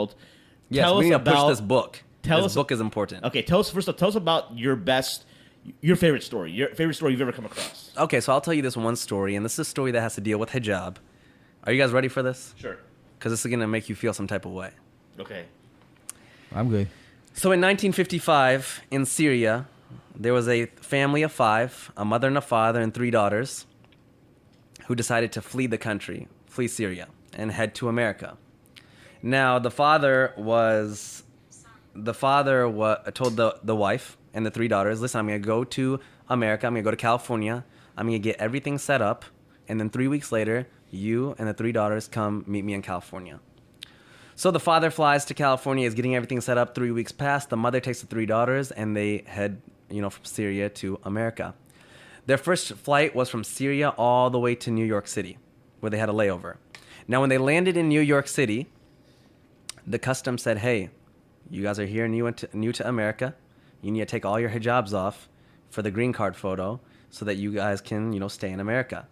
world. Yes, Tell we us need to push about this book. Tell This us book is important. Okay, tell us about your favorite story, you've ever come across. Okay, so I'll tell you this one story, and this is a story that has to deal with hijab. Are you guys ready for this? Sure. Because this is going to make you feel some type of way. Okay. I'm good. So in 1955, in Syria, there was a family of 5, a mother and a father and 3 daughters, who decided to flee the country, flee Syria, and head to America. Now, the father told the wife and the 3 daughters, listen, I'm going to go to America, I'm going to go to California, I'm going to get everything set up, and then 3 weeks later, you and the 3 daughters come meet me in California. So the father flies to California, is getting everything set up. 3 weeks pass, the mother takes the 3 daughters, and they head, from Syria to America. Their first flight was from Syria all the way to New York City, where they had a layover. Now, when they landed in New York City, the customs said, hey, you guys are here new to America. You need to take all your hijabs off for the green card photo so that you guys can, stay in America.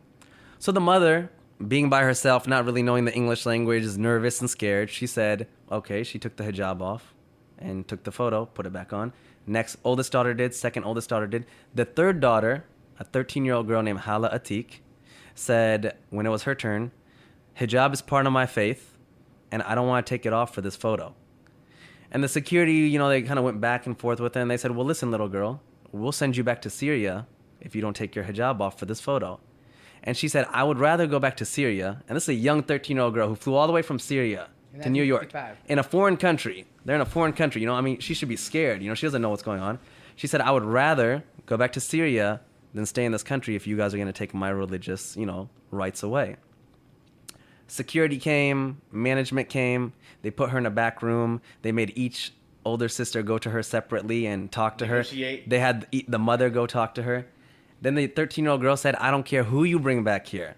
So the mother, being by herself, not really knowing the English language, is nervous and scared. She said, okay, she took the hijab off and took the photo, put it back on. Next oldest daughter did, second oldest daughter did. The third daughter, a 13-year-old girl named Hala Atik, said when it was her turn, hijab is part of my faith, and I don't want to take it off for this photo. And the security, they kind of went back and forth with her, and they said, well, listen, little girl, we'll send you back to Syria if you don't take your hijab off for this photo. And she said, I would rather go back to Syria. And this is a young 13-year-old girl who flew all the way from Syria to New York in a foreign country. They're in a foreign country. She should be scared. She doesn't know what's going on. She said, I would rather go back to Syria than stay in this country if you guys are going to take my religious, rights away. Security came, management came. They put her in a back room. They made each older sister go to her separately and talk to her. They had the mother go talk to her. Then the 13-year-old girl said, I don't care who you bring back here.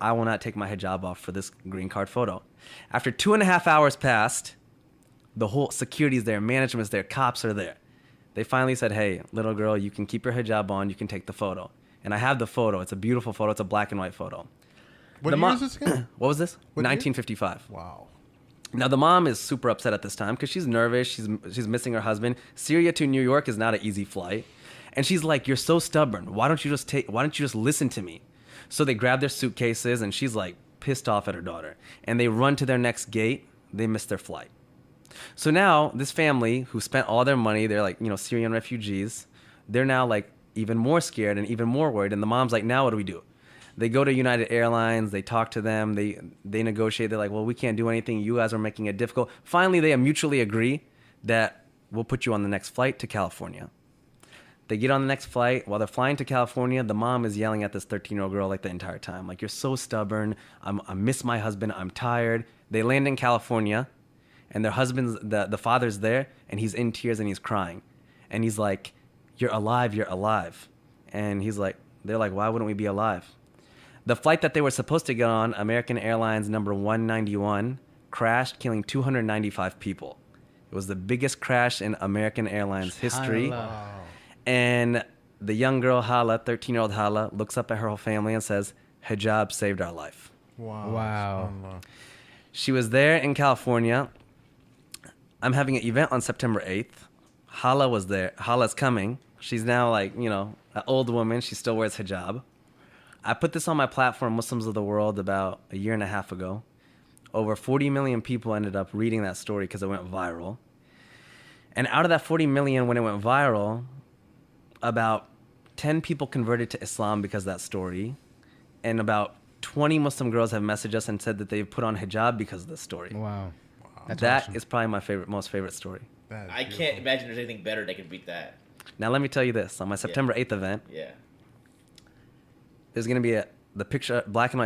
I will not take my hijab off for this green card photo. After 2.5 hours passed, the whole security's there, management's there, cops are there. They finally said, hey, little girl, you can keep your hijab on, you can take the photo. And I have the photo. It's a beautiful photo. It's a black and white photo. What year is this again? What was this? What 1955. Year? Wow. Now, the mom is super upset at this time because she's nervous. She's missing her husband. Syria to New York is not an easy flight. And she's like, you're so stubborn. Why don't you just listen to me? So they grab their suitcases, and she's like pissed off at her daughter. And they run to their next gate. They miss their flight. So now this family who spent all their money, they're like, Syrian refugees. They're now like even more scared and even more worried. And the mom's like, now what do we do? They go to United Airlines. They talk to them. They negotiate. They're like, well, we can't do anything. You guys are making it difficult. Finally, they mutually agree that we'll put you on the next flight to California. They get on the next flight. While they're flying to California, the mom is yelling at this 13-year-old girl like the entire time. Like, you're so stubborn. I miss my husband. I'm tired. They land in California, and their husband's, the father's there, and he's in tears and he's crying. And he's like, you're alive. You're alive. And they're like, why wouldn't we be alive? The flight that they were supposed to get on, American Airlines number 191, crashed, killing 295 people. It was the biggest crash in American Airlines history. Wow. And the young girl, Hala, 13-year-old Hala, looks up at her whole family and says, hijab saved our life. Wow. She was there in California. I'm having an event on September 8th. Hala was there. Hala's coming. She's now like, an old woman. She still wears hijab. I put this on my platform, Muslims of the World, about a year and a half ago. Over 40 million people ended up reading that story because it went viral. And out of that 40 million, when it went viral, about 10 people converted to Islam because of that story. And about 20 Muslim girls have messaged us and said that they've put on hijab because of this story. Wow. That's That awesome. is probably my most favorite story. I can't imagine there's anything better that can beat that. Now, let me tell you this. On my September 8th event, Yeah. there's going to be the black and white